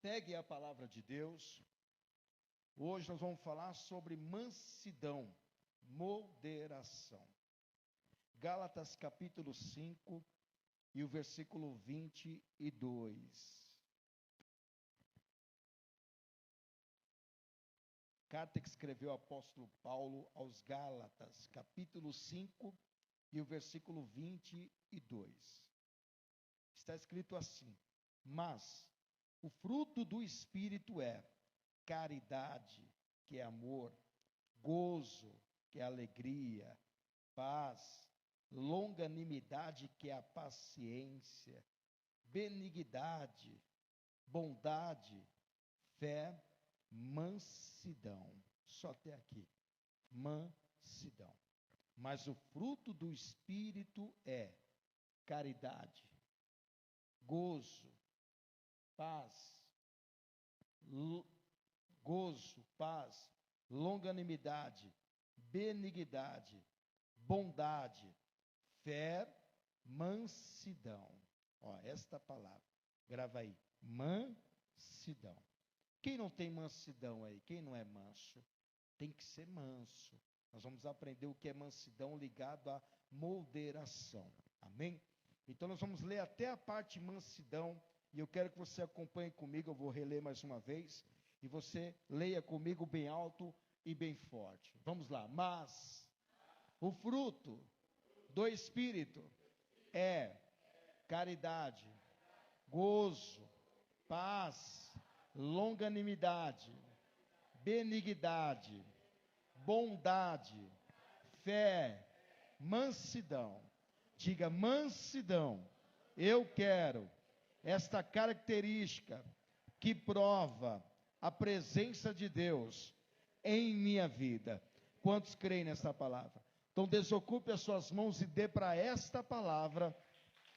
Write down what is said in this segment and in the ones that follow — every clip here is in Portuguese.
Pegue a palavra de Deus. Hoje nós vamos falar sobre mansidão, moderação. Gálatas capítulo 5 e o versículo 22. Carta que escreveu o apóstolo Paulo aos Gálatas, capítulo 5 e o versículo 22. Está escrito assim: mas o fruto do Espírito é caridade, que é amor, gozo, que é alegria, paz, longanimidade, que é a paciência, benignidade, bondade, fé, mansidão. Só até aqui. Mansidão. Mas o fruto do Espírito é caridade, gozo, paz, longanimidade, benignidade, bondade, fé, mansidão. Ó, esta palavra, grava aí, mansidão. Quem não tem mansidão aí? Quem não é manso? Tem que ser manso. Nós vamos aprender o que é mansidão ligado à moderação. Amém? Então nós vamos ler até a parte mansidão. E eu quero que você acompanhe comigo. Eu vou reler mais uma vez. E você leia comigo bem alto e bem forte. Vamos lá. Mas o fruto do Espírito é caridade, gozo, paz, longanimidade, benignidade, bondade, fé, mansidão. Diga mansidão. Eu quero esta característica que prova a presença de Deus em minha vida. Quantos creem nessa palavra? Então desocupe as suas mãos e dê para esta palavra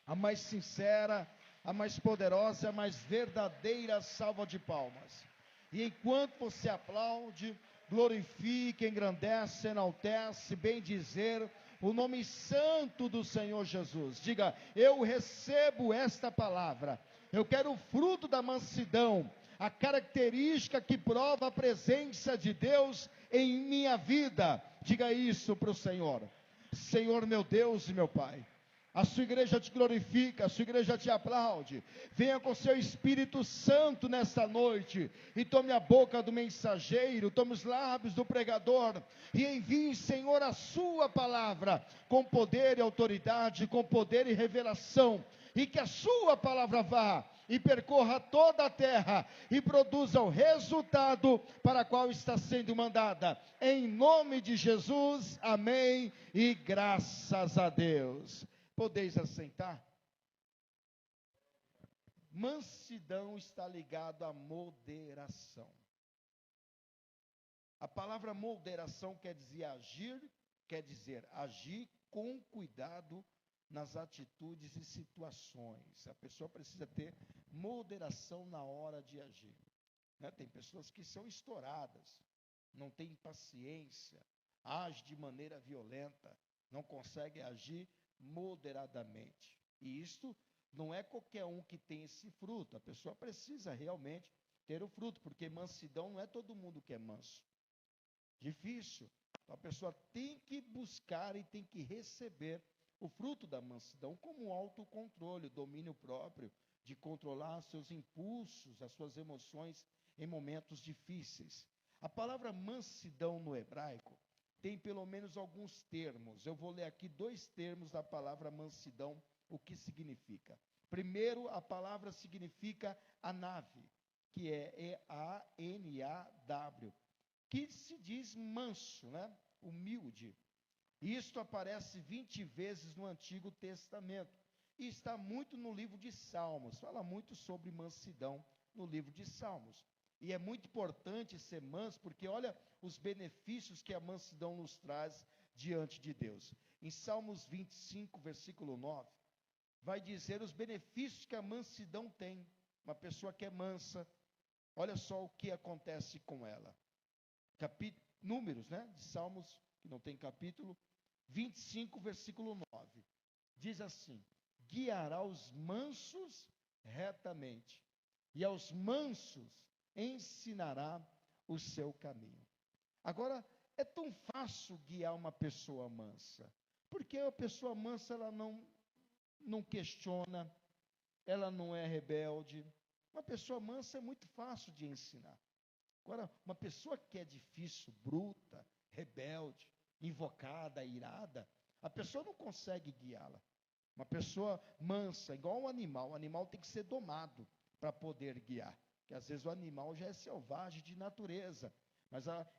a mais sincera, a mais poderosa, a mais verdadeira salva de palmas. E enquanto você aplaude, glorifica, engrandece, enaltece, bem dizer o nome santo do Senhor Jesus. Diga: eu recebo esta palavra. Eu quero o fruto da mansidão, a característica que prova a presença de Deus em minha vida. Diga isso para o Senhor. Senhor meu Deus e meu Pai, a sua igreja te glorifica, a sua igreja te aplaude. Venha com seu Espírito Santo nesta noite e tome a boca do mensageiro, tome os lábios do pregador e envie, Senhor, a sua palavra com poder e autoridade, com poder e revelação. E que a sua palavra vá e percorra toda a terra e produza o resultado para qual está sendo mandada. Em nome de Jesus, amém e graças a Deus. Podeis assentar? Mansidão está ligado à moderação. A palavra moderação quer dizer agir com cuidado nas atitudes e situações. A pessoa precisa ter moderação na hora de agir. Tem pessoas que são estouradas, não têm paciência, agem de maneira violenta, não conseguem agir moderadamente. E isto não é qualquer um que tem esse fruto. A pessoa precisa realmente ter o fruto, porque mansidão não é todo mundo que é manso. Difícil. Então a pessoa tem que buscar e tem que receber o fruto da mansidão, como o autocontrole, o domínio próprio, de controlar seus impulsos, as suas emoções em momentos difíceis. A palavra mansidão no hebraico tem pelo menos alguns termos. Eu vou ler aqui 2 termos da palavra mansidão, o que significa. Primeiro, a palavra significa anave, que é E-A-N-A-W, que se diz manso, humilde. Isto aparece 20 vezes no Antigo Testamento e está muito no livro de Salmos. Fala muito sobre mansidão no livro de Salmos. E é muito importante ser manso, porque olha os benefícios que a mansidão nos traz diante de Deus. Em Salmos 25, versículo 9, vai dizer os benefícios que a mansidão tem. Uma pessoa que é mansa, olha só o que acontece com ela. Números, de Salmos, que não tem capítulo, 25, versículo 9. Diz assim: guiará os mansos retamente, e aos mansos ensinará o seu caminho. Agora, é tão fácil guiar uma pessoa mansa, porque a pessoa mansa, ela não questiona, ela não é rebelde. Uma pessoa mansa é muito fácil de ensinar. Agora, uma pessoa que é difícil, bruta, rebelde, invocada, irada, a pessoa não consegue guiá-la. Uma pessoa mansa, igual um animal, o animal tem que ser domado para poder guiar. Porque às vezes o animal já é selvagem de natureza,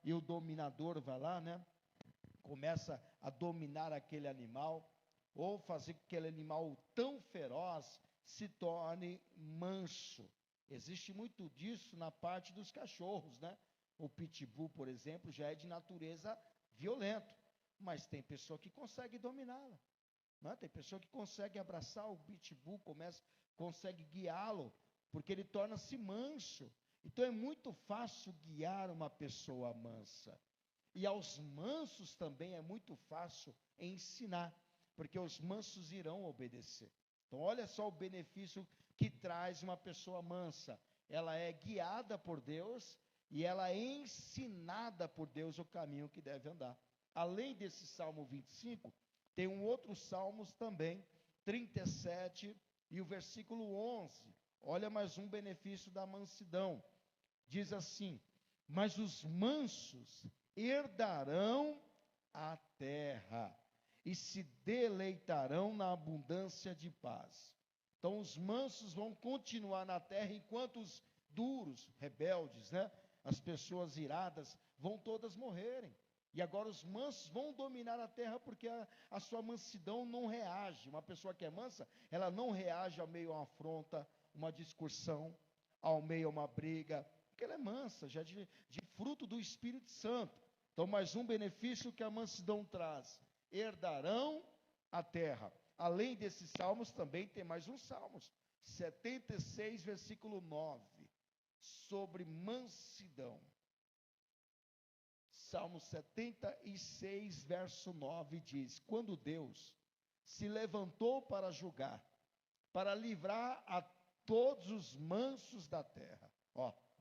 e o dominador vai lá, né? Começa a dominar aquele animal, ou fazer com que aquele animal tão feroz se torne manso. Existe muito disso na parte dos cachorros, né? O pitbull, por exemplo, já é de natureza violento, mas tem pessoa que consegue dominá-la, né? Tem pessoa que consegue abraçar o pitbull, consegue guiá-lo, porque ele torna-se manso. Então é muito fácil guiar uma pessoa mansa. E aos mansos também é muito fácil ensinar, porque os mansos irão obedecer. Então olha só o benefício que traz uma pessoa mansa. Ela é guiada por Deus e ela é ensinada por Deus o caminho que deve andar. Além desse Salmo 25, tem um outro Salmos também, 37 e o versículo 11. Olha mais um benefício da mansidão. Diz assim: mas os mansos herdarão a terra e se deleitarão na abundância de paz. Então os mansos vão continuar na terra, enquanto os duros, rebeldes, né? As pessoas iradas, vão todas morrerem. E agora os mansos vão dominar a terra, porque a sua mansidão não reage. Uma pessoa que é mansa, ela não reage ao meio a uma afronta, uma discussão, ao meio a uma briga, porque ela é mansa, já de fruto do Espírito Santo. Então, mais um benefício que a mansidão traz: herdarão a terra. Além desses salmos, também tem mais um Salmos, 76, versículo 9, sobre mansidão. Salmo 76, verso 9 diz: quando Deus se levantou para julgar, para livrar a todos os mansos da terra.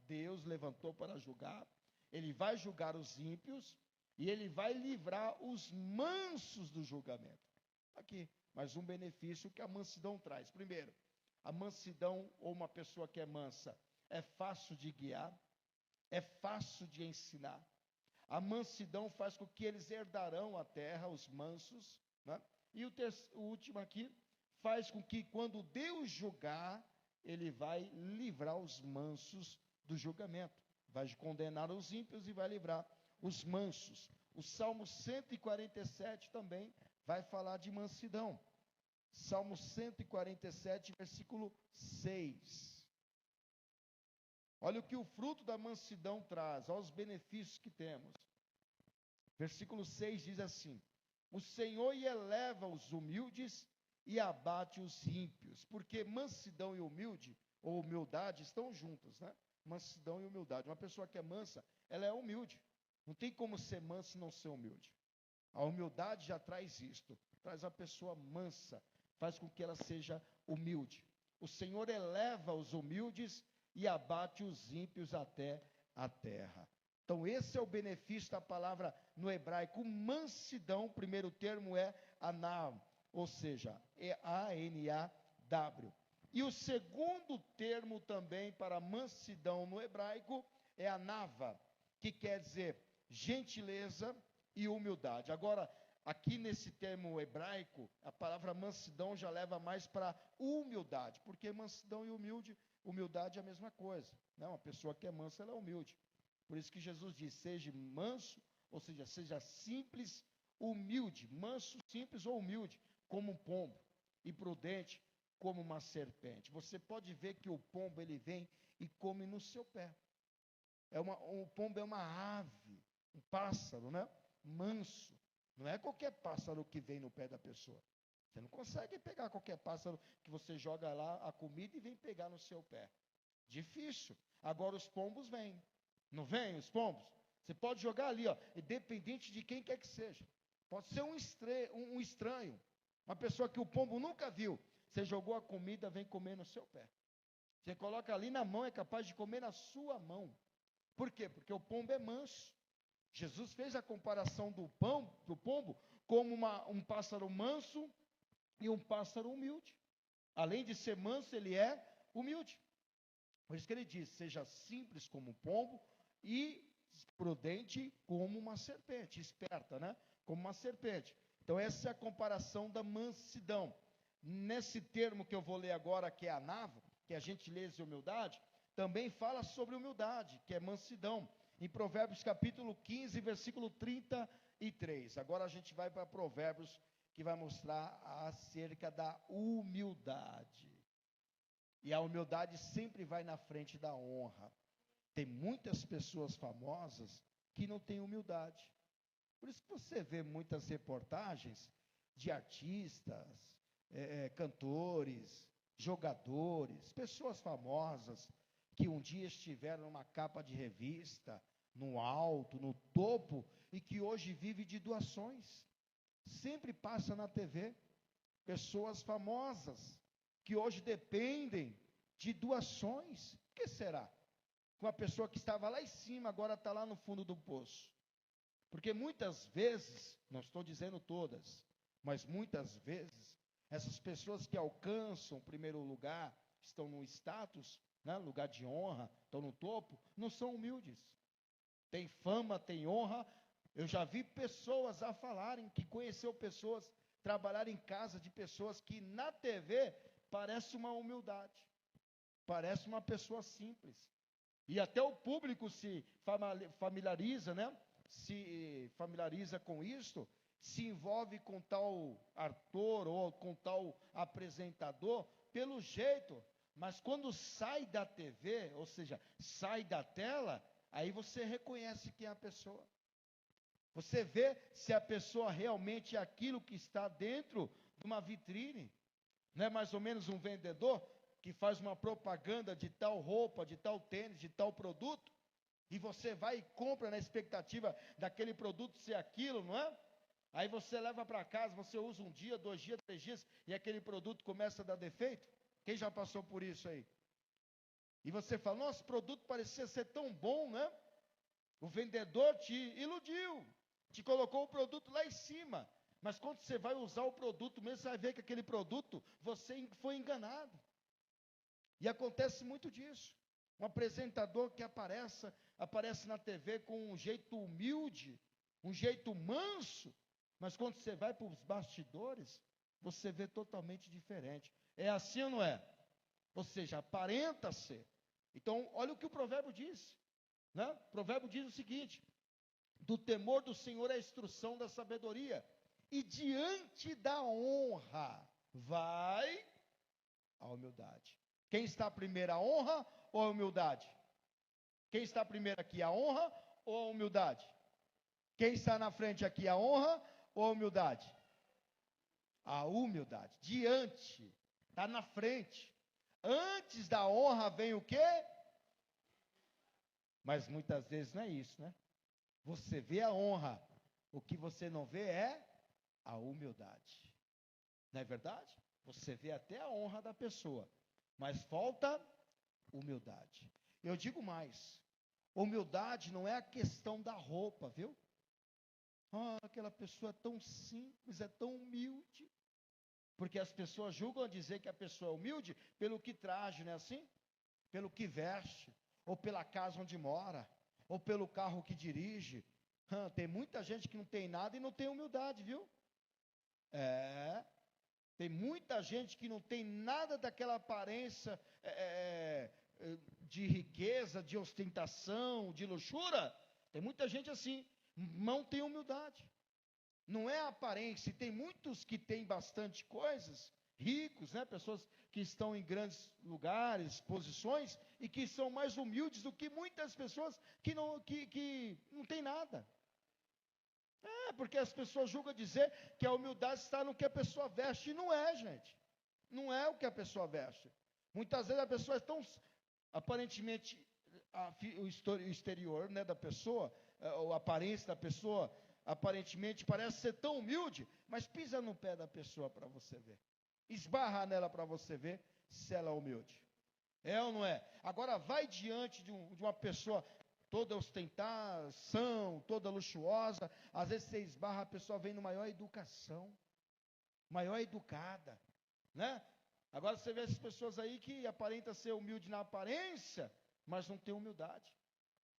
Deus levantou para julgar, ele vai julgar os ímpios, e ele vai livrar os mansos do julgamento. Aqui, mais um benefício que a mansidão traz. Primeiro, a mansidão, ou uma pessoa que é mansa, é fácil de guiar, é fácil de ensinar. A mansidão faz com que eles herdarão a terra, os mansos, né? E o último aqui, faz com que quando Deus julgar, ele vai livrar os mansos do julgamento. Vai condenar os ímpios e vai livrar os mansos. O Salmo 147 também vai falar de mansidão. Salmo 147, versículo 6. Olha o que o fruto da mansidão traz, olha os benefícios que temos. Versículo 6 diz assim: o Senhor eleva os humildes e abate os ímpios, porque mansidão e humildade estão juntas, né? Mansidão e humildade. Uma pessoa que é mansa, ela é humilde. Não tem como ser manso e não ser humilde. A humildade já traz isto, traz a pessoa mansa, faz com que ela seja humilde. O Senhor eleva os humildes e abate os ímpios até a terra. Então esse é o benefício da palavra no hebraico mansidão. O primeiro termo é anav, ou seja, é A-N-A-W. E o segundo termo também para mansidão no hebraico é anava, que quer dizer gentileza e humildade. Agora, aqui nesse termo hebraico, a palavra mansidão já leva mais para humildade, porque mansidão e humildade é a mesma coisa, né? Uma pessoa que é mansa, ela é humilde. Por isso que Jesus diz: seja manso, ou seja, seja simples, humilde, manso, simples ou humilde, como um pombo, e prudente como uma serpente. Você pode ver que o pombo, ele vem e come no seu pé. O pombo é uma ave, um pássaro, né? Manso. Não é qualquer pássaro que vem no pé da pessoa. Você não consegue pegar qualquer pássaro que você joga lá a comida e vem pegar no seu pé. Difícil. Agora os pombos vêm. Não vêm os pombos? Você pode jogar ali, independente de quem quer que seja. Pode ser um estranho, uma pessoa que o pombo nunca viu. Você jogou a comida, vem comer no seu pé. Você coloca ali na mão, é capaz de comer na sua mão. Por quê? Porque o pombo é manso. Jesus fez a comparação do pombo como um pássaro manso e um pássaro humilde. Além de ser manso, ele é humilde. Por isso que ele diz: seja simples como um pombo e prudente como uma serpente, esperta, né? Como uma serpente. Então essa é a comparação da mansidão. Nesse termo que eu vou ler agora, que é anavo, que é gentileza e humildade, também fala sobre humildade, que é mansidão. Em Provérbios capítulo 15, versículo 33. Agora a gente vai para Provérbios, que vai mostrar acerca da humildade. E a humildade sempre vai na frente da honra. Tem muitas pessoas famosas que não têm humildade. Por isso que você vê muitas reportagens de artistas, cantores, jogadores, pessoas famosas, que um dia estiveram numa capa de revista, no alto, no topo, e que hoje vive de doações. Sempre passa na TV pessoas famosas, que hoje dependem de doações. Por que será? Uma pessoa que estava lá em cima, agora está lá no fundo do poço. Porque muitas vezes, não estou dizendo todas, mas muitas vezes, essas pessoas que alcançam o primeiro lugar, estão no status, né, lugar de honra, estão no topo, não são humildes. Tem fama, tem honra. Eu já vi pessoas a falarem que conheceu pessoas, trabalhar em casa de pessoas que na TV parece uma humildade, parece uma pessoa simples. E até o público se familiariza, né? Se familiariza com isto, se envolve com tal ator ou com tal apresentador, pelo jeito. Mas quando sai da TV, ou seja, sai da tela, aí você reconhece quem é a pessoa. Você vê se a pessoa realmente é aquilo que está dentro de uma vitrine. Não é mais ou menos um vendedor que faz uma propaganda de tal roupa, de tal tênis, de tal produto, e você vai e compra na expectativa daquele produto ser aquilo, não é? Aí você leva para casa, você usa um dia, 2 dias, 3 dias, e aquele produto começa a dar defeito. Quem já passou por isso aí? E você fala: nossa, o produto parecia ser tão bom, né? O vendedor te iludiu, te colocou o produto lá em cima, mas quando você vai usar o produto mesmo, você vai ver que aquele produto, você foi enganado. E acontece muito disso. Um apresentador que aparece na TV com um jeito humilde, um jeito manso, mas quando você vai para os bastidores, você vê totalmente diferente. É assim ou não é? Ou seja, aparenta ser. Então, olha o que o provérbio diz, né? O provérbio diz o seguinte: do temor do Senhor é a instrução da sabedoria, e diante da honra vai a humildade. Quem está primeiro, a honra ou a humildade? Quem está primeiro aqui, a honra ou a humildade? Quem está na frente aqui, a honra ou a humildade? A humildade. Diante, está na frente. Antes da honra vem o quê? Mas muitas vezes não é isso, né? Você vê a honra, o que você não vê é a humildade. Não é verdade? Você vê até a honra da pessoa, mas falta humildade. Eu digo mais: humildade não é a questão da roupa, viu? Aquela pessoa é tão simples, é tão humilde. Porque as pessoas julgam a dizer que a pessoa é humilde pelo que traz, não é assim? Pelo que veste, ou pela casa onde mora, ou pelo carro que dirige. Tem muita gente que não tem nada e não tem humildade, viu? Tem muita gente que não tem nada daquela aparência de riqueza, de ostentação, de luxúria. Tem muita gente assim, não tem humildade. Não é a aparência. Tem muitos que têm bastante coisas, ricos, né? Pessoas que estão em grandes lugares, posições, e que são mais humildes do que muitas pessoas que não têm nada. Porque as pessoas julgam dizer que a humildade está no que a pessoa veste, e não é, gente. Não é o que a pessoa veste. Muitas vezes a pessoa é tão, aparentemente, o exterior, né, da pessoa, a aparência da pessoa, aparentemente parece ser tão humilde, mas pisa no pé da pessoa para você ver. Esbarra nela para você ver se ela é humilde. É ou não é? Agora vai diante de uma pessoa toda ostentação, toda luxuosa, às vezes você esbarra, a pessoa vem no maior educação, maior educada, né? Agora você vê essas pessoas aí que aparentam ser humilde na aparência, mas não tem humildade.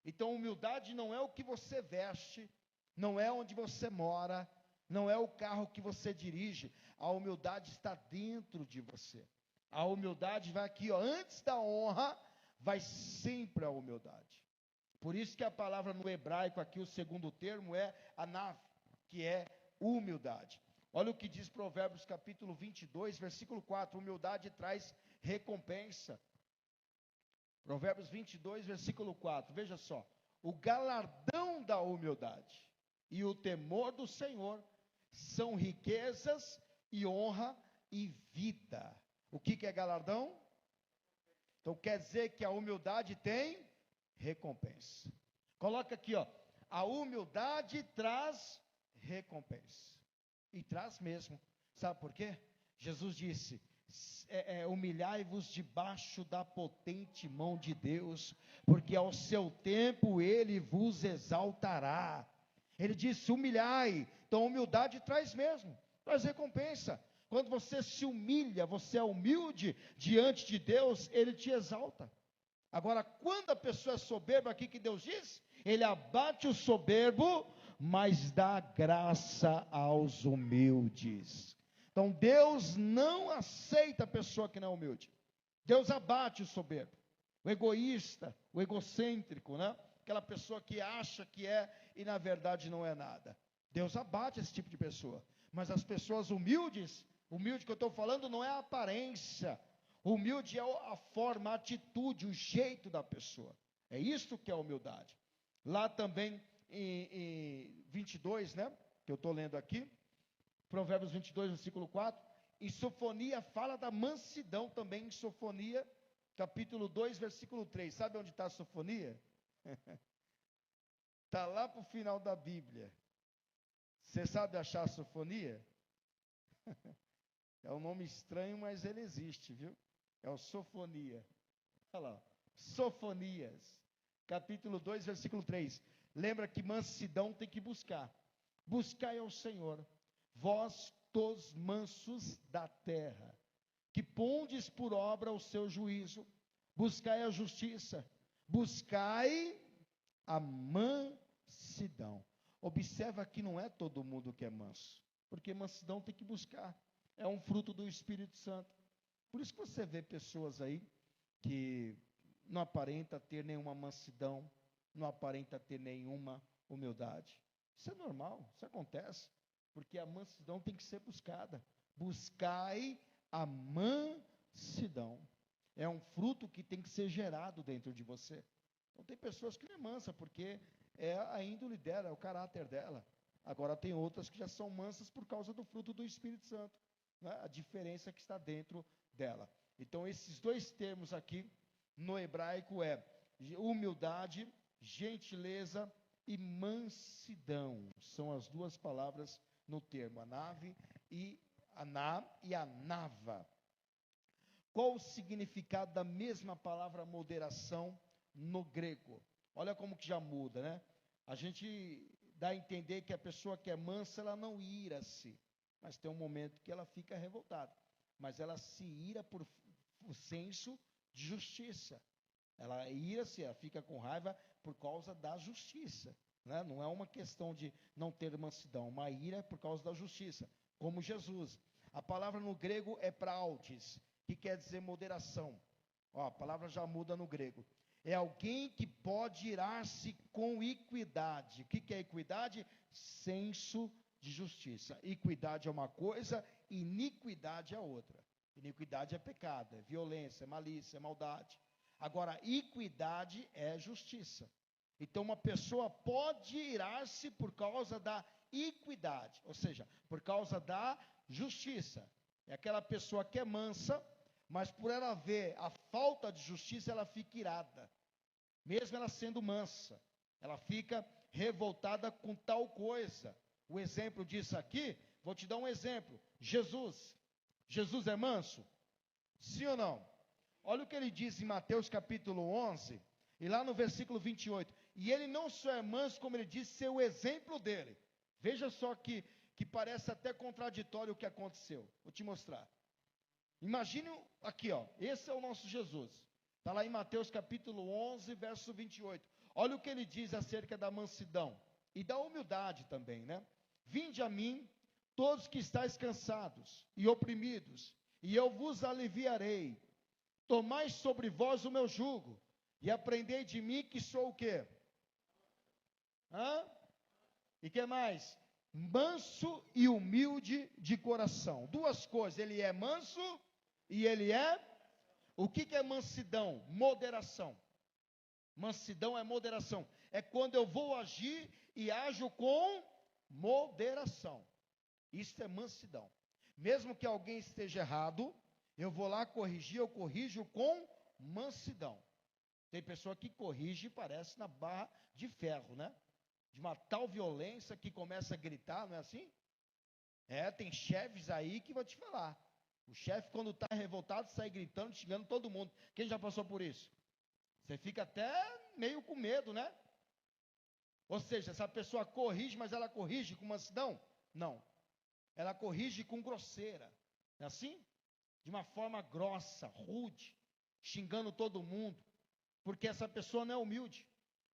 Então humildade não é o que você veste, não é onde você mora, não é o carro que você dirige, a humildade está dentro de você. A humildade vai aqui, ó, antes da honra, vai sempre a humildade. Por isso que a palavra no hebraico aqui, o segundo termo é anav, que é humildade. Olha o que diz Provérbios capítulo 22, versículo 4, humildade traz recompensa. Provérbios 22, versículo 4, veja só, o galardão da humildade e o temor do Senhor são riquezas e honra e vida. O que é galardão? Então quer dizer que a humildade tem recompensa. Coloca aqui, ó, a humildade traz recompensa. E traz mesmo. Sabe por quê? Jesus disse, humilhai-vos debaixo da potente mão de Deus, porque ao seu tempo Ele vos exaltará. Ele disse, humilhai. Então a humildade traz mesmo, traz recompensa. Quando você se humilha, você é humilde diante de Deus, Ele te exalta. Agora, quando a pessoa é soberba, aqui que Deus diz, Ele abate o soberbo, mas dá graça aos humildes. Então, Deus não aceita a pessoa que não é humilde. Deus abate o soberbo, o egoísta, o egocêntrico, né? Aquela pessoa que acha que é e na verdade não é nada. Deus abate esse tipo de pessoa. Mas as pessoas humildes, humilde que eu estou falando não é a aparência. Humilde é a forma, a atitude, o jeito da pessoa. É isto que é humildade. Lá também em 22, né? Que eu estou lendo aqui. Provérbios 22, versículo 4. Em Sofonia fala da mansidão também. Em Sofonia, capítulo 2, versículo 3. Sabe onde está a Sofonia? Está lá para o final da Bíblia. Você sabe achar a Sofonia? É um nome estranho, mas ele existe, viu? É o Sofonia. Olha lá, Sofonias, capítulo 2, versículo 3. Lembra que mansidão tem que buscar. Buscai ao Senhor, vós todos mansos da terra, que pondes por obra o seu juízo. Buscai a justiça, buscai a mansidão. Observa que não é todo mundo que é manso, porque mansidão tem que buscar. É um fruto do Espírito Santo. Por isso que você vê pessoas aí que não aparenta ter nenhuma mansidão, não aparenta ter nenhuma humildade. Isso é normal, isso acontece, porque a mansidão tem que ser buscada. Buscai a mansidão. É um fruto que tem que ser gerado dentro de você. Então tem pessoas que não é mansa, porque é a índole dela, é o caráter dela. Agora tem outras que já são mansas por causa do fruto do Espírito Santo, né? A diferença que está dentro dela. Então esses dois termos aqui no hebraico é humildade, gentileza e mansidão. São as duas palavras no termo aná e anava. Qual o significado da mesma palavra moderação no grego? Olha como que já muda, né? A gente dá a entender que a pessoa que é mansa, ela não ira-se, mas tem um momento que ela fica revoltada, mas ela se ira por senso de justiça. Ela ira-se, ela fica com raiva por causa da justiça, né? Não é uma questão de não ter mansidão, uma ira por causa da justiça, como Jesus. A palavra no grego é prautes, que quer dizer moderação. Ó, a palavra já muda no grego. É alguém que pode irar-se com equidade. O que é equidade? Senso de justiça. Equidade é uma coisa, iniquidade é outra. Iniquidade é pecado, é violência, é malícia, é maldade. Agora, equidade é justiça. Então, uma pessoa pode irar-se por causa da equidade, ou seja, por causa da justiça. É aquela pessoa que é mansa, mas por ela ver a falta de justiça, ela fica irada. Mesmo ela sendo mansa, ela fica revoltada com tal coisa. O exemplo disso aqui, vou te dar um exemplo. Jesus é manso? Sim ou não? Olha o que ele diz em Mateus capítulo 11, e lá no versículo 28. E ele não só é manso, como ele diz, ser o exemplo dele. Veja só que parece até contraditório o que aconteceu. Vou te mostrar. Imagine aqui, ó, esse é o nosso Jesus. Está lá em Mateus capítulo 11, verso 28. Olha o que ele diz acerca da mansidão e da humildade também, né? Vinde a mim, todos que estáis cansados e oprimidos, e eu vos aliviarei. Tomai sobre vós o meu jugo, e aprendei de mim, que sou o quê? E que mais? Manso e humilde de coração. Duas coisas, ele é manso e ele é... O que é mansidão? Moderação. Mansidão é moderação. É quando eu vou agir e ajo com moderação. Isso é mansidão. Mesmo que alguém esteja errado, eu vou lá corrigir, eu corrijo com mansidão. Tem pessoa que corrige e parece na barra de ferro, né? De uma tal violência que começa a gritar, não é assim? Tem chefes aí que vou te falar. O chefe, quando está revoltado, sai gritando, xingando todo mundo. Quem já passou por isso? Você fica até meio com medo, né? Ou seja, essa pessoa corrige, mas ela corrige com mansidão? Não. Ela corrige com grosseira. É assim? De uma forma grossa, rude, xingando todo mundo. Porque essa pessoa não é humilde.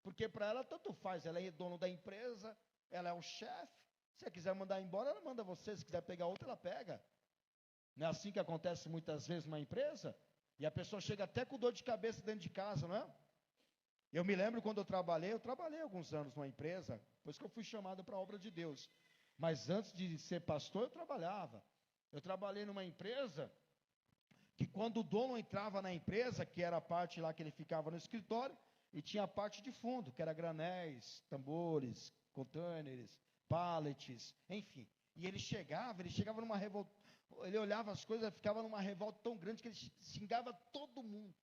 Porque para ela tanto faz, ela é dono da empresa, ela é o chefe. Se ela quiser mandar embora, ela manda você. Se quiser pegar outra, ela pega. Não é assim que acontece muitas vezes numa empresa? E a pessoa chega até com dor de cabeça dentro de casa, não é? Eu me lembro quando eu trabalhei alguns anos numa empresa, depois que eu fui chamado para a obra de Deus. Mas antes de ser pastor, eu trabalhava. Eu trabalhei numa empresa que quando o dono entrava na empresa, que era a parte lá que ele ficava no escritório, e tinha a parte de fundo, que era granéis, tambores, containers, pallets, enfim. E ele chegava numa revolta, ele olhava as coisas, ficava numa revolta tão grande que ele xingava todo mundo.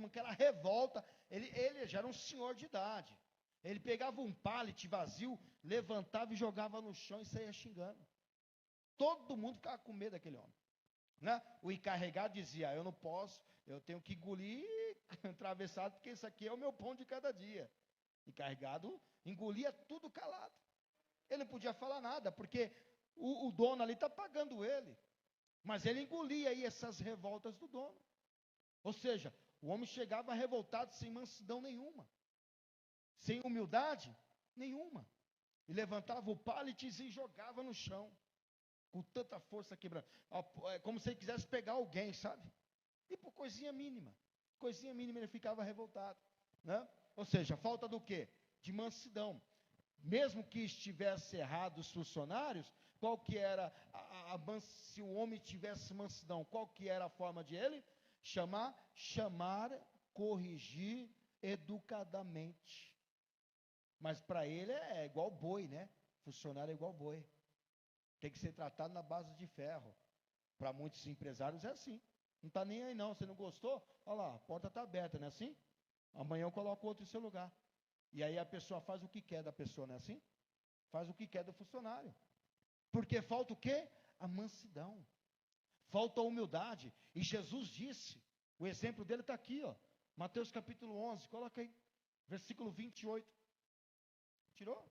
Aquela revolta, ele já era um senhor de idade. Ele pegava um pallet vazio, levantava e jogava no chão e saía xingando. Todo mundo ficava com medo daquele homem. Né? O encarregado dizia, eu não posso, eu tenho que engolir atravessado, porque isso aqui é o meu pão de cada dia. O encarregado engolia tudo calado. Ele não podia falar nada, porque o dono ali está pagando ele. Mas ele engolia aí essas revoltas do dono. Ou seja, o homem chegava revoltado sem mansidão nenhuma. Sem humildade nenhuma. E levantava o pallet e jogava no chão. Com tanta força quebrando. Como se ele quisesse pegar alguém, sabe? E por coisinha mínima ele ficava revoltado. Né? Ou seja, falta do quê? De mansidão. Mesmo que estivesse errado os funcionários, qual que era, se o homem tivesse mansidão, qual que era a forma de ele? Chamar, corrigir educadamente. Mas para ele é igual boi, né? Funcionário é igual boi. Tem que ser tratado na base de ferro. Para muitos empresários é assim. Não está nem aí não. Você não gostou? Olha lá, a porta está aberta, não é assim? Amanhã eu coloco outro em seu lugar. E aí a pessoa faz o que quer da pessoa, não é assim? Faz o que quer do funcionário. Porque falta o quê? A mansidão. Falta a humildade. E Jesus disse, o exemplo dele está aqui, ó. Mateus capítulo 11, coloca aí. Versículo 28. Tirou?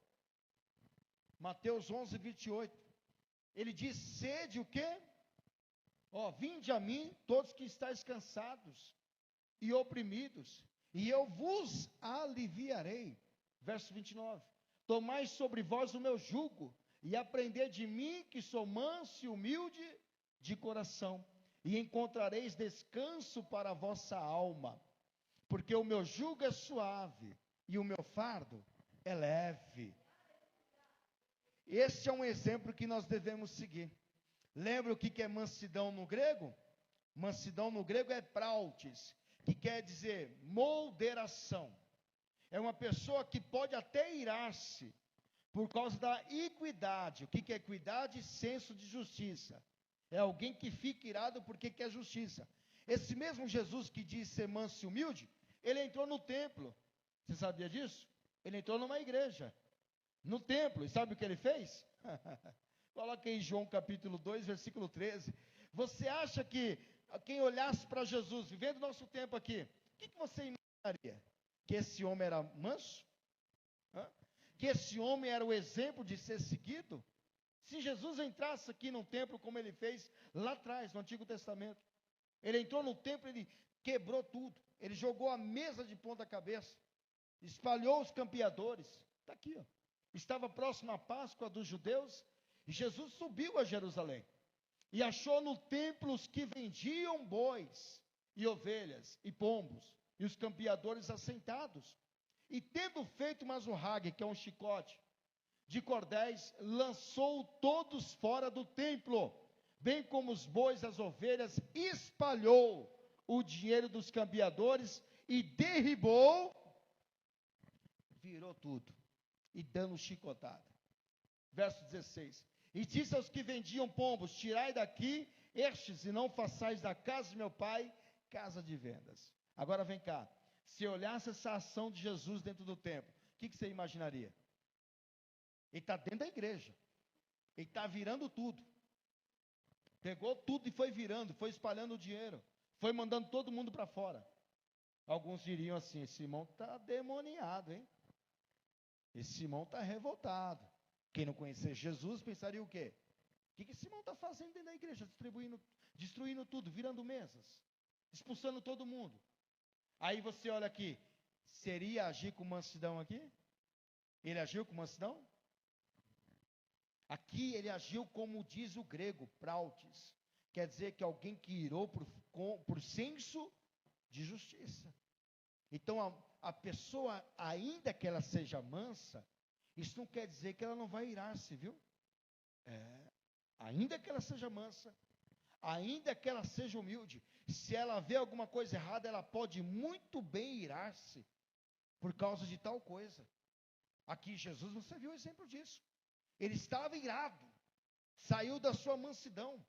Mateus 11, 28. Ele diz, sede o quê? Vinde a mim, todos que estáis cansados e oprimidos, e eu vos aliviarei. Verso 29. Tomai sobre vós o meu jugo, e aprendei de mim, que sou manso e humilde de coração, e encontrareis descanso para a vossa alma, porque o meu jugo é suave, e o meu fardo é leve. Esse é um exemplo que nós devemos seguir. Lembra o que é mansidão no grego? Mansidão no grego é prautes, que quer dizer moderação. É uma pessoa que pode até irar-se por causa da equidade. O que é equidade? Senso de justiça. É alguém que fica irado porque quer justiça. Esse mesmo Jesus que diz ser manso e humilde, ele entrou no templo. Você sabia disso? Ele entrou numa igreja. No templo, e sabe o que ele fez? Coloca aí João capítulo 2, versículo 13. Você acha que quem olhasse para Jesus, vivendo nosso tempo aqui, o que você imaginaria? Que esse homem era manso? Hã? Que esse homem era o exemplo de ser seguido? Se Jesus entrasse aqui num templo como ele fez lá atrás, no Antigo Testamento, ele entrou no templo, ele quebrou tudo, ele jogou a mesa de ponta cabeça, espalhou os campeadores, está aqui, ó. Estava próximo à Páscoa dos judeus, e Jesus subiu a Jerusalém, e achou no templo os que vendiam bois, e ovelhas, e pombos, e os campeadores assentados, e tendo feito uma azurrague, que é um chicote, de cordéis, lançou todos fora do templo, bem como os bois, as ovelhas, espalhou o dinheiro dos campeadores, e derribou, virou tudo, e dando chicotada. Verso 16, e disse aos que vendiam pombos, tirai daqui estes, e não façais da casa de meu pai, casa de vendas. Agora vem cá, se olhasse essa ação de Jesus dentro do templo, o que você imaginaria? Ele está dentro da igreja, ele está virando tudo, pegou tudo e foi virando, foi espalhando o dinheiro, foi mandando todo mundo para fora. Alguns diriam assim, esse irmão está demoniado, hein? Esse irmão está revoltado. Quem não conhecer Jesus pensaria o quê? O que esse irmão está fazendo dentro da igreja? Destruindo tudo, virando mesas, expulsando todo mundo. Aí você olha aqui, seria agir com mansidão aqui? Ele agiu com mansidão? Aqui ele agiu como diz o grego, prautes, quer dizer que alguém que irou por senso de justiça. Então a pessoa, ainda que ela seja mansa, isso não quer dizer que ela não vai irar-se, viu? Ainda que ela seja mansa, ainda que ela seja humilde, se ela vê alguma coisa errada, ela pode muito bem irar-se, por causa de tal coisa. Aqui Jesus, você viu o exemplo disso. Ele estava irado, saiu da sua mansidão.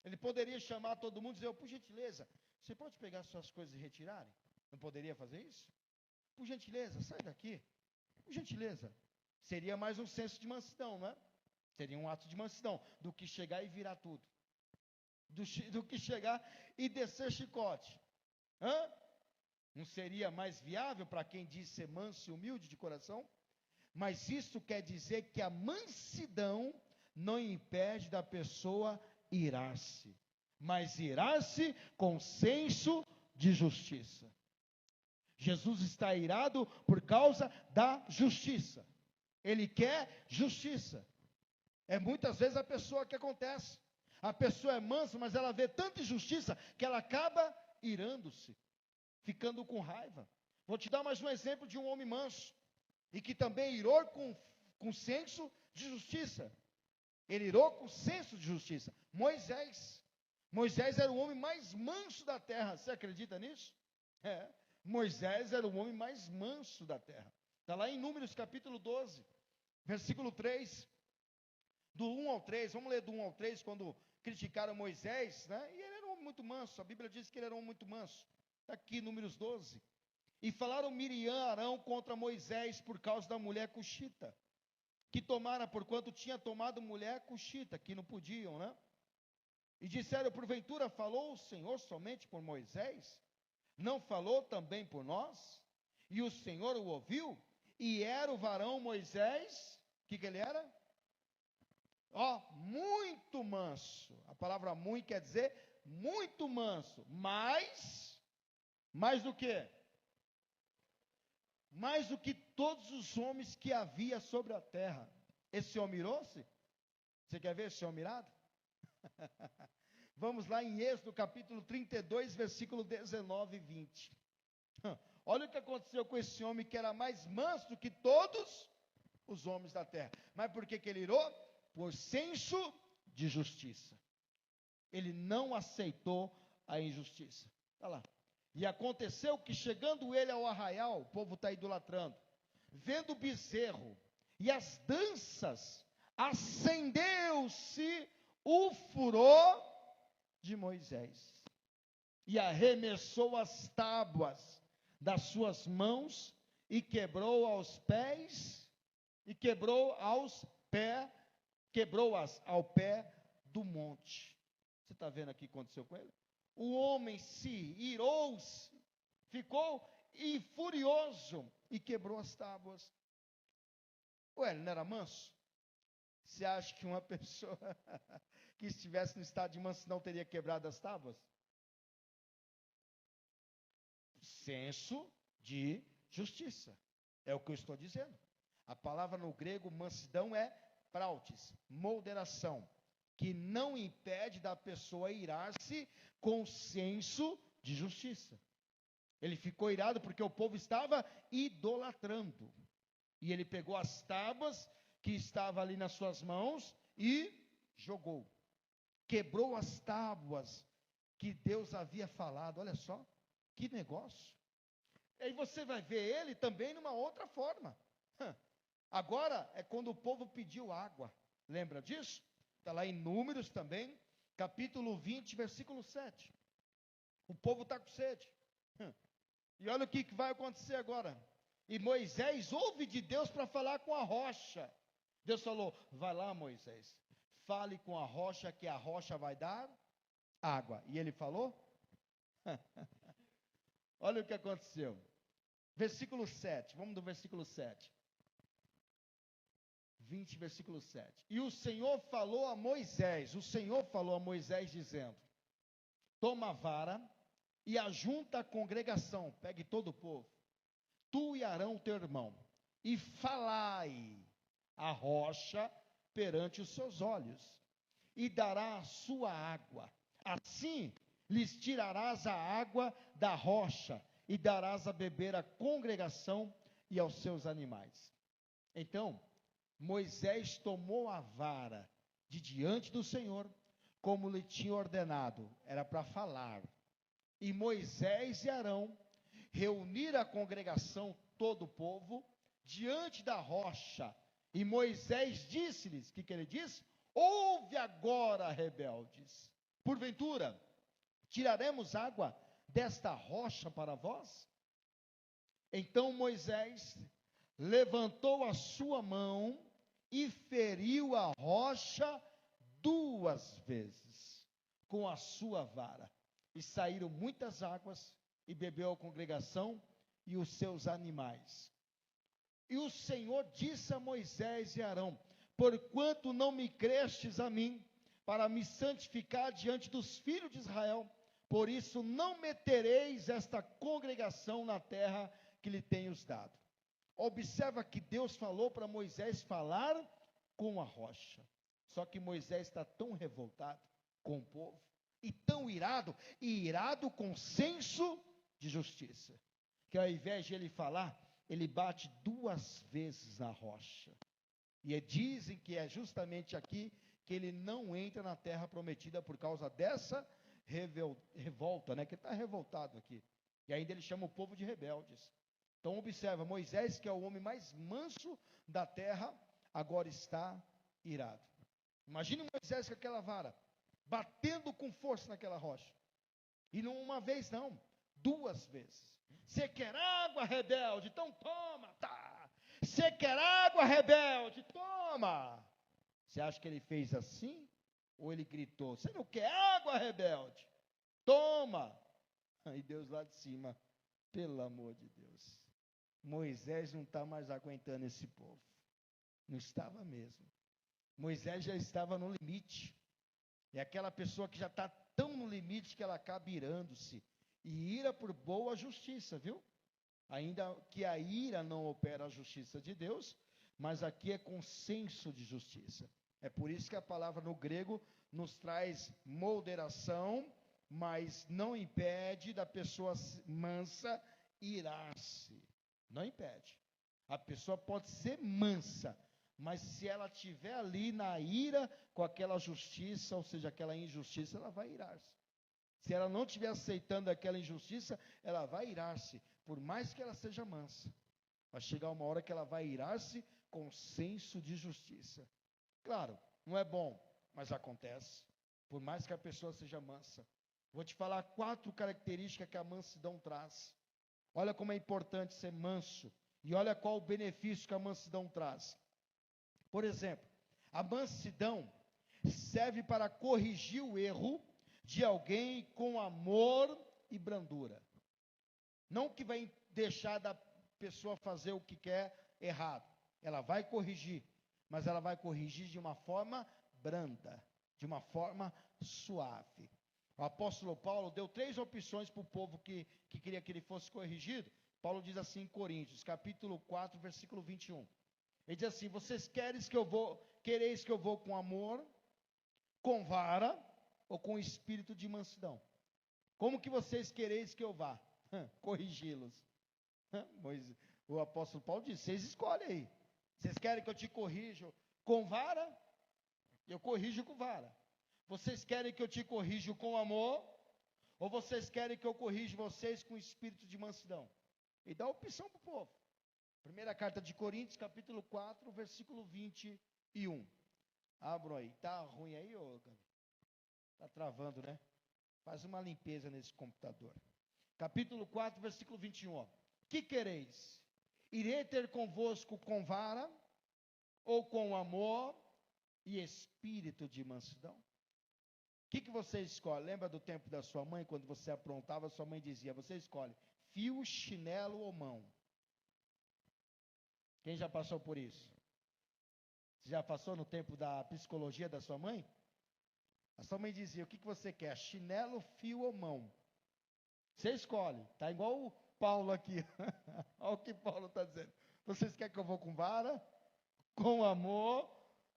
Ele poderia chamar todo mundo e dizer, por gentileza, você pode pegar suas coisas e retirarem? Não poderia fazer isso? Por gentileza, sai daqui. Por gentileza. Seria mais um senso de mansidão, não é? Seria um ato de mansidão, do que chegar e virar tudo. Do que chegar e descer chicote. Não seria mais viável para quem diz ser manso e humilde de coração? Mas isso quer dizer que a mansidão não impede da pessoa irar-se, mas irar-se com senso de justiça. Jesus está irado por causa da justiça. Ele quer justiça. É muitas vezes a pessoa que acontece. A pessoa é mansa, mas ela vê tanta injustiça que ela acaba irando-se, ficando com raiva. Vou te dar mais um exemplo de um homem manso, e que também irou com senso de justiça. Ele irou com senso de justiça. Moisés. Moisés era o homem mais manso da terra. Você acredita nisso? Moisés era o homem mais manso da terra. Está lá em Números capítulo 12, versículo 3. Do 1 ao 3, vamos ler do 1 ao 3, quando criticaram Moisés, né? E ele era um homem muito manso, a Bíblia diz que ele era um homem muito manso. Está aqui, Números 12. E falaram Miriam e Arão contra Moisés por causa da mulher cuxita, que tomara, porquanto tinha tomado mulher cuxita, que não podiam, né? E disseram, porventura falou o Senhor somente por Moisés? Não falou também por nós? E o Senhor o ouviu? E era o varão Moisés, o que ele era? Muito manso. A palavra muito quer dizer muito manso. Mais do que? Mais do que todos os homens que havia sobre a terra. Esse homem irou-se? Você quer ver esse homem irado? Vamos lá em Êxodo capítulo 32, versículo 19 e 20. Olha o que aconteceu com esse homem que era mais manso do que todos os homens da terra. Mas por que ele irou? Por senso de justiça. Ele não aceitou a injustiça. Está lá. E aconteceu que chegando ele ao arraial, o povo está idolatrando, vendo o bezerro e as danças, acendeu-se o furor de Moisés. E arremessou as tábuas das suas mãos e quebrou aos pés, e quebrou-as ao pé do monte. Você está vendo aqui o que aconteceu com ele? o homem se irou, ficou furioso e quebrou as tábuas. Ué, ele não era manso? Você acha que uma pessoa que estivesse no estado de mansidão teria quebrado as tábuas? Senso de justiça. É o que eu estou dizendo. A palavra no grego, mansidão, é prautes, moderação, que não impede da pessoa irar-se com senso de justiça. Ele ficou irado porque o povo estava idolatrando. E ele pegou as tábuas que estavam ali nas suas mãos e jogou. Quebrou as tábuas que Deus havia falado. Olha só, que negócio. Aí você vai ver ele também numa outra forma. Agora é quando o povo pediu água. Lembra disso? Está lá em Números também, capítulo 20, versículo 7. O povo está com sede. E olha o que vai acontecer agora. E Moisés ouve de Deus para falar com a rocha. Deus falou: vai lá, Moisés, fale com a rocha, que a rocha vai dar água. E ele falou? Olha o que aconteceu. Versículo 7, vamos do versículo 7. 20, versículo 7. E o Senhor falou a Moisés dizendo: toma a vara e ajunta a congregação, pegue todo o povo, tu e Arão teu irmão, e falai a rocha perante os seus olhos, e dará a sua água. Assim lhes tirarás a água da rocha, e darás a beber à congregação e aos seus animais. Então Moisés tomou a vara de diante do Senhor, como lhe tinha ordenado, era para falar. E Moisés e Arão reuniram a congregação, todo o povo, diante da rocha. E Moisés disse-lhes, o que ele disse? Ouve agora, rebeldes, porventura tiraremos água desta rocha para vós? Então Moisés levantou a sua mão e feriu a rocha 2 vezes com a sua vara, e saíram muitas águas, e bebeu a congregação e os seus animais. E o Senhor disse a Moisés e Arão: porquanto não me crestes a mim, para me santificar diante dos filhos de Israel, por isso não metereis esta congregação na terra que lhe tenho dado. Observa que Deus falou para Moisés falar com a rocha. Só que Moisés está tão revoltado com o povo, e tão irado, e irado com senso de justiça, que ao invés de ele falar, ele bate 2 vezes na rocha. E dizem que é justamente aqui que ele não entra na terra prometida por causa dessa revolta, que ele está revoltado aqui. E ainda ele chama o povo de rebeldes. Então observa, Moisés, que é o homem mais manso da terra, agora está irado. Imagine Moisés com aquela vara, batendo com força naquela rocha. E não uma vez não, 2 vezes. Você quer água, rebelde? Então toma, tá. Você quer água, rebelde? Toma. Você acha que ele fez assim? Ou ele gritou: você não quer água, rebelde? Toma. Aí Deus lá de cima: pelo amor de Deus, Moisés não está mais aguentando esse povo. Não estava mesmo. Moisés já estava no limite. É aquela pessoa que já está tão no limite que ela acaba irando-se. E ira por boa justiça, viu? Ainda que a ira não opera a justiça de Deus, mas aqui é consenso de justiça. É por isso que a palavra no grego nos traz moderação, mas não impede da pessoa mansa irar-se. Não impede. A pessoa pode ser mansa, mas se ela estiver ali na ira com aquela justiça, ou seja, aquela injustiça, ela vai irar-se. Se ela não estiver aceitando aquela injustiça, ela vai irar-se, por mais que ela seja mansa. Vai chegar uma hora que ela vai irar-se com senso de justiça. Claro, não é bom, mas acontece. Por mais que a pessoa seja mansa. Vou te falar 4 características que a mansidão traz. Olha como é importante ser manso. E olha qual o benefício que a mansidão traz. Por exemplo, a mansidão serve para corrigir o erro de alguém com amor e brandura. Não que vai deixar da pessoa fazer o que quer errado. Ela vai corrigir, mas ela vai corrigir de uma forma branda, de uma forma suave. O apóstolo Paulo deu 3 opções para o povo que queria que ele fosse corrigido. Paulo diz assim em Coríntios, capítulo 4, versículo 21. Ele diz assim: vocês quereis que eu vou com amor, com vara ou com espírito de mansidão? Como que vocês quereis que eu vá? Corrigi-los. O apóstolo Paulo diz: vocês escolhem aí. Vocês querem que eu te corrija com vara? Eu corrijo com vara. Vocês querem que eu te corrija com amor? Ou vocês querem que eu corrija vocês com espírito de mansidão? E dá opção para o povo. Primeira carta de Coríntios, capítulo 4, versículo 21. Abram aí. Tá ruim aí, ô Gabi? Tá travando, né? Faz uma limpeza nesse computador. Capítulo 4, versículo 21. Ó. Que quereis? Irei ter convosco com vara, ou com amor e espírito de mansidão? O que você escolhe? Lembra do tempo da sua mãe, quando você aprontava, sua mãe dizia: você escolhe fio, chinelo ou mão? Quem já passou por isso? Você já passou no tempo da psicologia da sua mãe? A sua mãe dizia: o que você quer? Chinelo, fio ou mão? Você escolhe. Está igual o Paulo aqui. Olha o que Paulo está dizendo. Vocês querem que eu vou com vara, com amor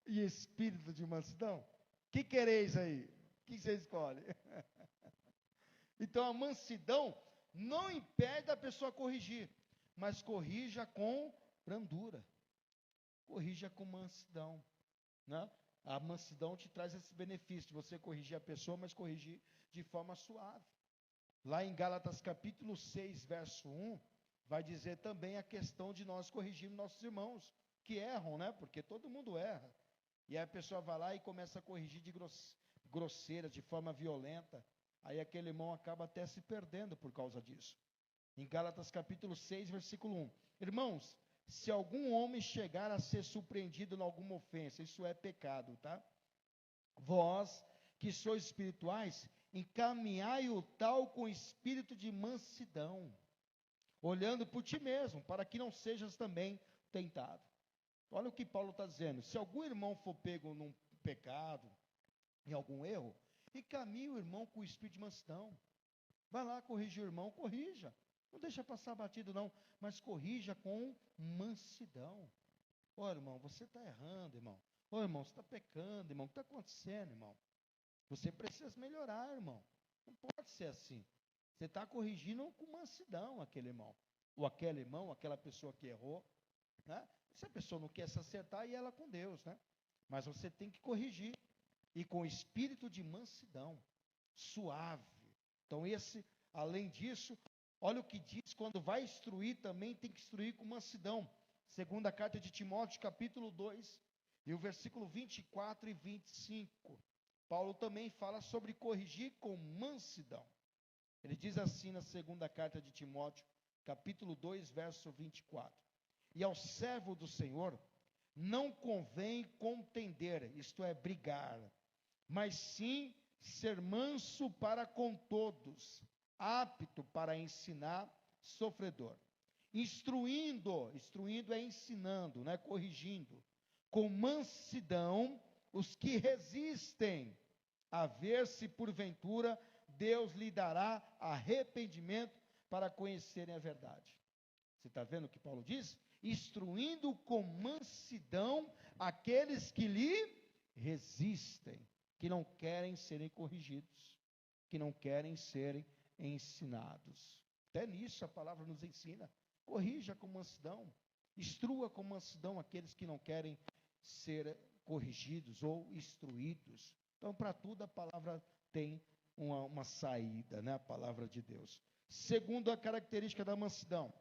e espírito de mansidão? O que quereis aí? O que você escolhe? Então a mansidão não impede a pessoa corrigir, mas corrija com brandura. Corrija com mansidão, né? A mansidão te traz esse benefício de você corrigir a pessoa, mas corrigir de forma suave. Lá em Gálatas capítulo 6, verso 1, vai dizer também a questão de nós corrigirmos nossos irmãos, que erram, né? Porque todo mundo erra. E aí a pessoa vai lá e começa a corrigir de grosseira, de forma violenta. Aí aquele irmão acaba até se perdendo por causa disso. Em Gálatas capítulo 6, versículo 1. Irmãos, se algum homem chegar a ser surpreendido em alguma ofensa, isso é pecado, tá? Vós, que sois espirituais, encaminhai o tal com espírito de mansidão, olhando por ti mesmo, para que não sejas também tentado. Olha o que Paulo está dizendo: se algum irmão for pego num pecado, em algum erro, encaminhe o irmão com o espírito de mansidão. Vai lá corrigir o irmão, corrija. Não deixa passar batido não, mas corrija com mansidão. Ô irmão, você está errando, irmão. Ô irmão, você está pecando, irmão. O que está acontecendo, irmão? Você precisa melhorar, irmão. Não pode ser assim. Você está corrigindo com mansidão aquele irmão. Ou aquele irmão, aquela pessoa que errou, né? Se a pessoa não quer se acertar, e ela com Deus, né? Mas você tem que corrigir. E com espírito de mansidão, suave. Então além disso, olha o que diz: quando vai instruir também tem que instruir com mansidão. Segunda carta de Timóteo, capítulo 2, e o versículo 24 e 25. Paulo também fala sobre corrigir com mansidão. Ele diz assim na segunda carta de Timóteo, capítulo 2, verso 24. E ao servo do Senhor não convém contender, isto é, brigar, mas sim ser manso para com todos, apto para ensinar, sofredor. Instruindo é ensinando, né? Corrigindo, com mansidão, os que resistem, a ver se porventura Deus lhe dará arrependimento para conhecerem a verdade. Você está vendo o que Paulo diz? Instruindo com mansidão aqueles que lhe resistem, que não querem serem corrigidos, que não querem serem ensinados. Até nisso a palavra nos ensina. Corrija com mansidão, instrua com mansidão aqueles que não querem ser corrigidos ou instruídos. Então, para tudo a palavra tem uma saída, né? A palavra de Deus. Segundo a característica da mansidão,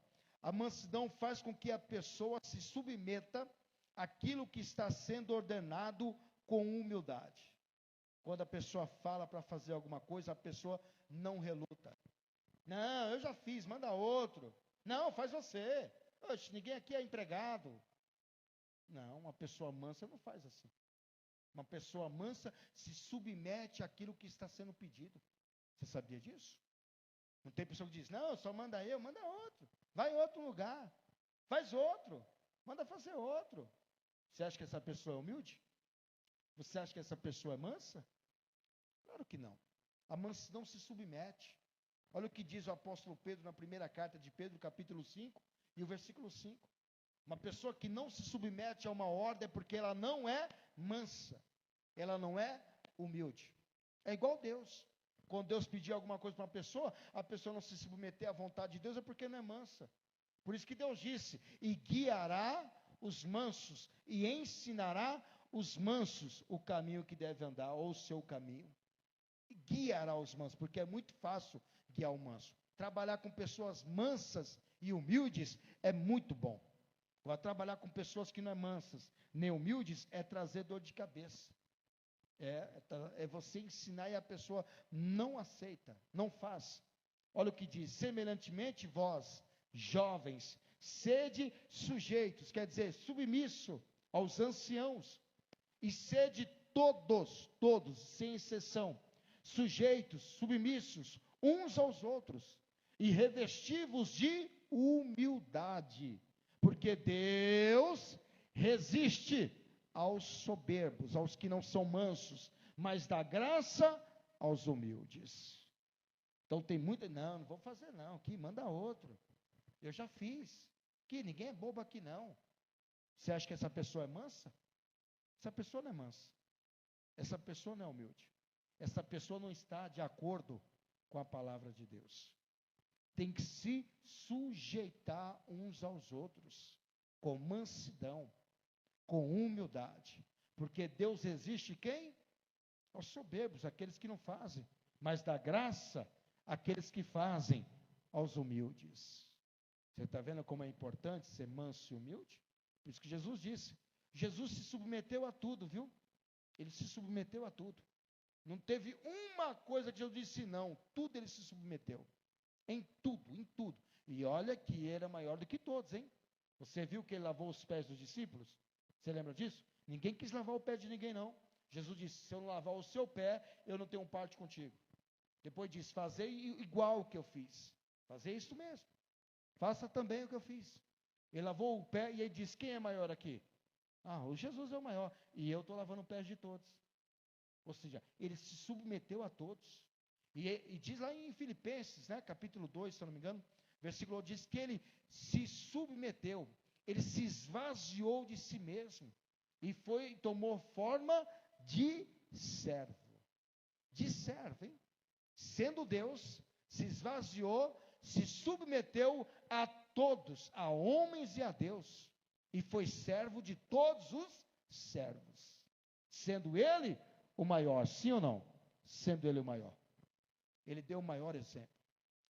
a mansidão faz com que a pessoa se submeta àquilo que está sendo ordenado com humildade. Quando a pessoa fala para fazer alguma coisa, a pessoa não reluta. Não, eu já fiz, manda outro. Não, faz você. Oxe, ninguém aqui é empregado. Não, uma pessoa mansa não faz assim. Uma pessoa mansa se submete àquilo que está sendo pedido. Você sabia disso? Não tem pessoa que diz, não, só manda outro. Vai em outro lugar. Faz outro. Manda fazer outro. Você acha que essa pessoa é humilde? Você acha que essa pessoa é mansa? Claro que não. A mansidão se submete. Olha o que diz o apóstolo Pedro na primeira carta de Pedro, capítulo 5 e o versículo 5. Uma pessoa que não se submete a uma ordem é porque ela não é mansa. Ela não é humilde. É igual Deus. Quando Deus pedir alguma coisa para uma pessoa, a pessoa não se submeter à vontade de Deus é porque não é mansa. Por isso que Deus disse, e guiará os mansos, e ensinará os mansos o caminho que deve andar, ou o seu caminho. E guiará os mansos, porque é muito fácil guiar o manso. Trabalhar com pessoas mansas e humildes é muito bom. Agora, trabalhar com pessoas que não é mansas, nem humildes, é trazer dor de cabeça. É você ensinar e a pessoa não aceita, não faz. Olha o que diz, semelhantemente vós, jovens, sede sujeitos, quer dizer, submisso aos anciãos, e sede todos, sem exceção, sujeitos, submissos, uns aos outros, e revesti-vos de humildade, porque Deus resiste aos soberbos, aos que não são mansos, mas dá graça aos humildes. Então tem muita, não vou fazer não, aqui manda outro, eu já fiz, aqui ninguém é bobo aqui não. Você acha que essa pessoa é mansa? Essa pessoa não é mansa, essa pessoa não é humilde, essa pessoa não está de acordo com a palavra de Deus. Tem que se sujeitar uns aos outros, com mansidão, com humildade, porque Deus resiste quem? Aos soberbos, aqueles que não fazem, mas dá graça àqueles que fazem, aos humildes. Você está vendo como é importante ser manso e humilde? Por isso que Jesus disse, Jesus se submeteu a tudo, viu? Ele se submeteu a tudo. Não teve uma coisa que Jesus disse não, tudo ele se submeteu. Em tudo. E olha que ele era maior do que todos, hein? Você viu que ele lavou os pés dos discípulos? Você lembra disso? Ninguém quis lavar o pé de ninguém, não. Jesus disse, se eu não lavar o seu pé, eu não tenho parte contigo. Depois disse, fazei igual o que eu fiz. Fazer isso mesmo. Faça também o que eu fiz. Ele lavou o pé e ele disse, quem é maior aqui? O Jesus é o maior. E eu estou lavando os pés de todos. Ou seja, ele se submeteu a todos. E diz lá em Filipenses, né, capítulo 2, se eu não me engano, versículo 1, diz que ele se submeteu, ele se esvaziou de si mesmo, e tomou forma de servo. De servo, hein? Sendo Deus, se esvaziou, se submeteu a todos, a homens e a Deus, e foi servo de todos os servos, sendo ele o maior, sim ou não? Sendo ele o maior. Ele deu o maior exemplo.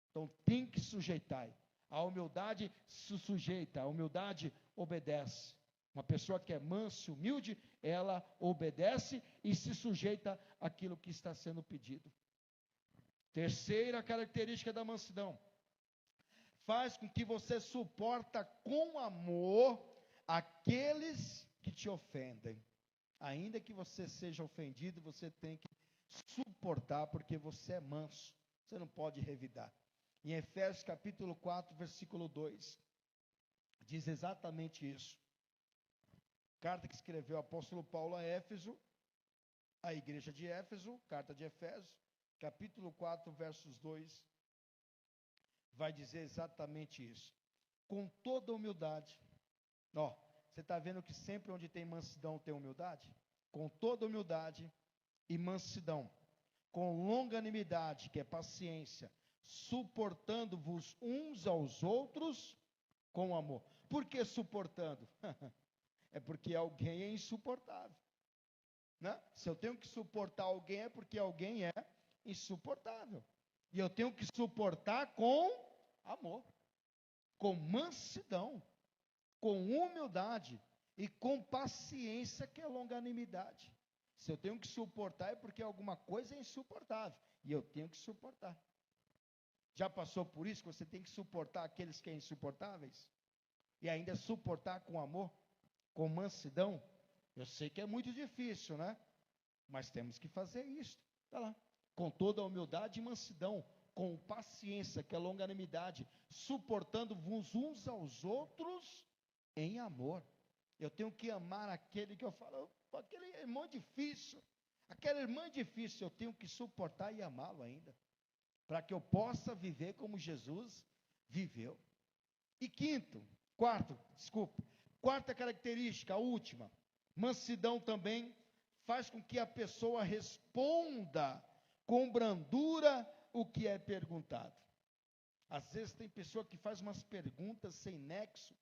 Então tem que sujeitar. A humildade se sujeita, a humildade obedece. Uma pessoa que é mansa e humilde, ela obedece e se sujeita àquilo que está sendo pedido. Terceira característica da mansidão. Faz com que você suporta com amor aqueles que te ofendem. Ainda que você seja ofendido, você tem que suportar, porque você é manso, você não pode revidar. Em Efésios capítulo 4, versículo 2, diz exatamente isso. Carta que escreveu o apóstolo Paulo a Éfeso, a igreja de Éfeso, carta de Efésios, capítulo 4, versos 2, vai dizer exatamente isso. Com toda humildade. Você está vendo que sempre onde tem mansidão tem humildade? Com toda humildade e mansidão, com longanimidade, que é paciência, suportando-vos uns aos outros com amor. Por que suportando? É porque alguém é insuportável, né? Se eu tenho que suportar alguém, é porque alguém é insuportável. E eu tenho que suportar com amor, com mansidão, com humildade e com paciência, que é longanimidade. Se eu tenho que suportar, é porque alguma coisa é insuportável, e eu tenho que suportar. Já passou por isso, que você tem que suportar aqueles que são insuportáveis? E ainda suportar com amor, com mansidão? Eu sei que é muito difícil, né? Mas temos que fazer isso. Está lá. Com toda a humildade e mansidão, com paciência, que é longanimidade, suportando uns aos outros em amor. Eu tenho que amar aquele que eu falo, aquele irmão difícil, aquela irmã difícil, eu tenho que suportar e amá-lo ainda, para que eu possa viver como Jesus viveu. E quarta característica, a última, mansidão também faz com que a pessoa responda com brandura o que é perguntado. Às vezes tem pessoa que faz umas perguntas sem nexo,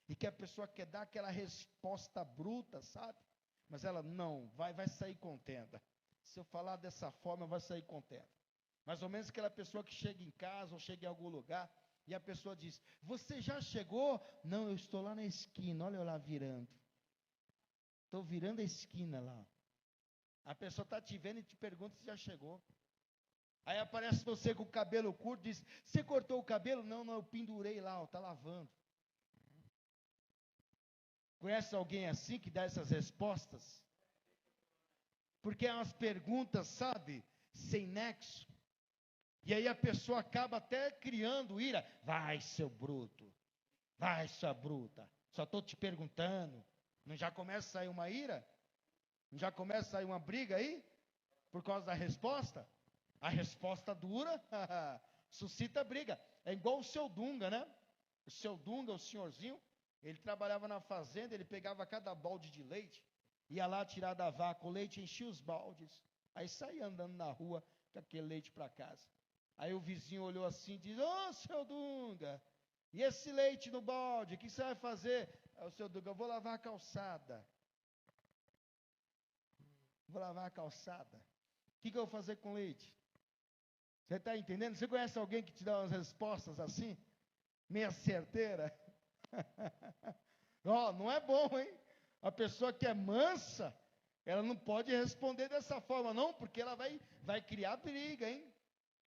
e que a pessoa quer dar aquela resposta bruta, sabe? Mas ela não, vai sair contenta. Se eu falar dessa forma, vai sair contenta. Mais ou menos aquela pessoa que chega em casa, ou chega em algum lugar, e a pessoa diz, você já chegou? Não, eu estou lá na esquina, olha eu lá virando. Estou virando a esquina lá. A pessoa está te vendo e te pergunta se já chegou. Aí aparece você com o cabelo curto, diz, você cortou o cabelo? Não, eu pendurei lá, está lavando. Conhece alguém assim que dá essas respostas? Porque é umas perguntas, sabe, sem nexo. E aí a pessoa acaba até criando ira. Vai, seu bruto. Vai, sua bruta. Só estou te perguntando. Não já começa a sair uma ira? Não já começa a sair uma briga aí? Por causa da resposta? A resposta dura suscita briga. É igual o seu Dunga, né? O seu Dunga, o senhorzinho, ele trabalhava na fazenda, ele pegava cada balde de leite, ia lá tirar da vaca o leite, enchia os baldes, aí saía andando na rua com aquele leite para casa. Aí o vizinho olhou assim e disse, ô seu Dunga, e esse leite no balde, o que você vai fazer? Aí o seu Dunga, eu vou lavar a calçada. Vou lavar a calçada. O que eu vou fazer com leite? Você está entendendo? Você conhece alguém que te dá umas respostas assim? Meia certeira? Não é bom, hein? A pessoa que é mansa, ela não pode responder dessa forma, não, porque ela vai criar briga, hein?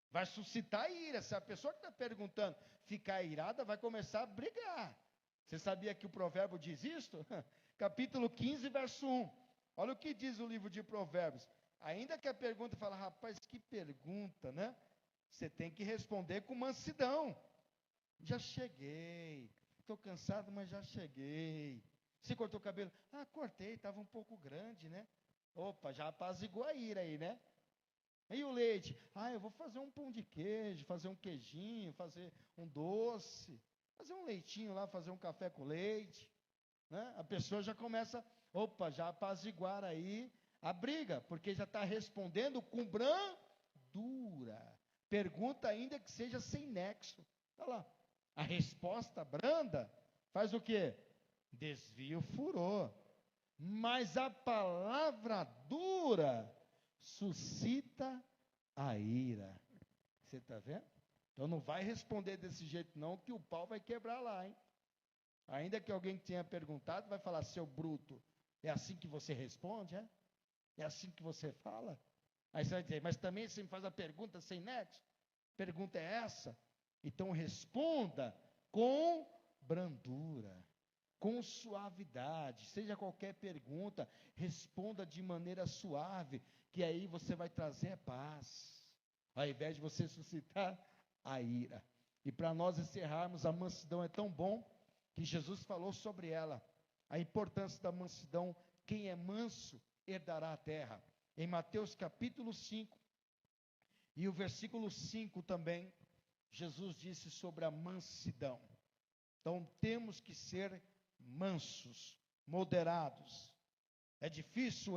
Vai suscitar ira. Se a pessoa que está perguntando ficar irada, vai começar a brigar. Você sabia que o provérbio diz isto? Capítulo 15, verso 1. Olha o que diz o livro de Provérbios. Ainda que a pergunta fala, rapaz, que pergunta, né? Você tem que responder com mansidão. Já cheguei. Estou cansado, mas já cheguei. Você cortou o cabelo? Cortei, estava um pouco grande, né? Opa, já apaziguou a ira aí, né? E o leite? Eu vou fazer um pão de queijo, fazer um queijinho, fazer um doce, fazer um leitinho lá, fazer um café com leite, né? A pessoa já começa, já apaziguar aí a briga, porque já está respondendo com brandura. Pergunta ainda que seja sem nexo. Está lá. A resposta branda faz o quê? Desvia o furor. Mas a palavra dura suscita a ira. Você está vendo? Então não vai responder desse jeito não, que o pau vai quebrar lá, hein? Ainda que alguém tenha perguntado, vai falar, seu bruto, é assim que você responde, é? É assim que você fala? Aí você vai dizer, mas também você me faz a pergunta sem nexo? Pergunta é essa? Então responda com brandura, com suavidade, seja qualquer pergunta, responda de maneira suave, que aí você vai trazer paz, ao invés de você suscitar a ira. E para nós encerrarmos, a mansidão é tão bom, que Jesus falou sobre ela, a importância da mansidão, quem é manso herdará a terra. Em Mateus capítulo 5, e o versículo 5 também, Jesus disse sobre a mansidão. Então temos que ser mansos, moderados. É difícil,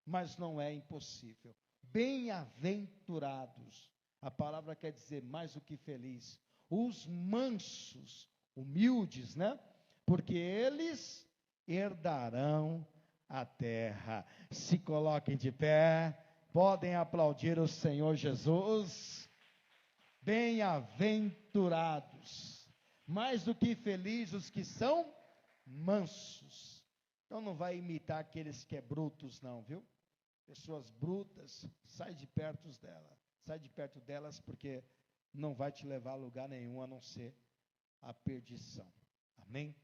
mas não é impossível. Bem-aventurados, a palavra quer dizer mais do que feliz, os mansos, humildes, né? Porque eles herdarão a terra. Se coloquem de pé, podem aplaudir o Senhor Jesus. Bem-aventurados, mais do que felizes os que são mansos. Então não vai imitar aqueles que é brutos não, viu? Pessoas brutas, sai de perto delas, porque não vai te levar a lugar nenhum, a não ser a perdição. Amém?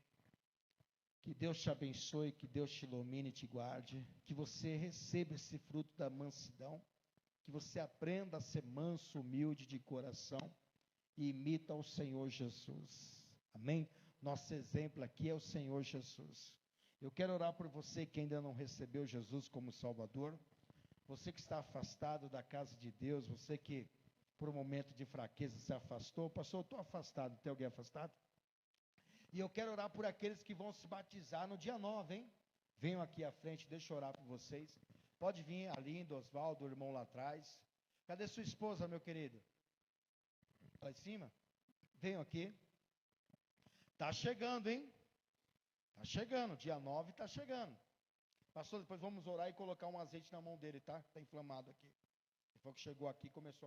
Que Deus te abençoe, que Deus te ilumine e te guarde, que você receba esse fruto da mansidão, que você aprenda a ser manso, humilde de coração e imita o Senhor Jesus. Amém? Nosso exemplo aqui é o Senhor Jesus. Eu quero orar por você que ainda não recebeu Jesus como Salvador, você que está afastado da casa de Deus, você que por um momento de fraqueza se afastou. Pastor, eu estou afastado. Tem alguém afastado? E eu quero orar por aqueles que vão se batizar no dia 9, hein? Venham aqui à frente, deixa eu orar por vocês. Pode vir, Alindo, Oswaldo, o irmão lá atrás. Cadê sua esposa, meu querido? Lá em cima? Venham aqui. Tá chegando, hein? Tá chegando, dia 9 tá chegando. Pastor, depois vamos orar e colocar um azeite na mão dele, tá? Tá inflamado aqui. Ele falou que chegou aqui e começou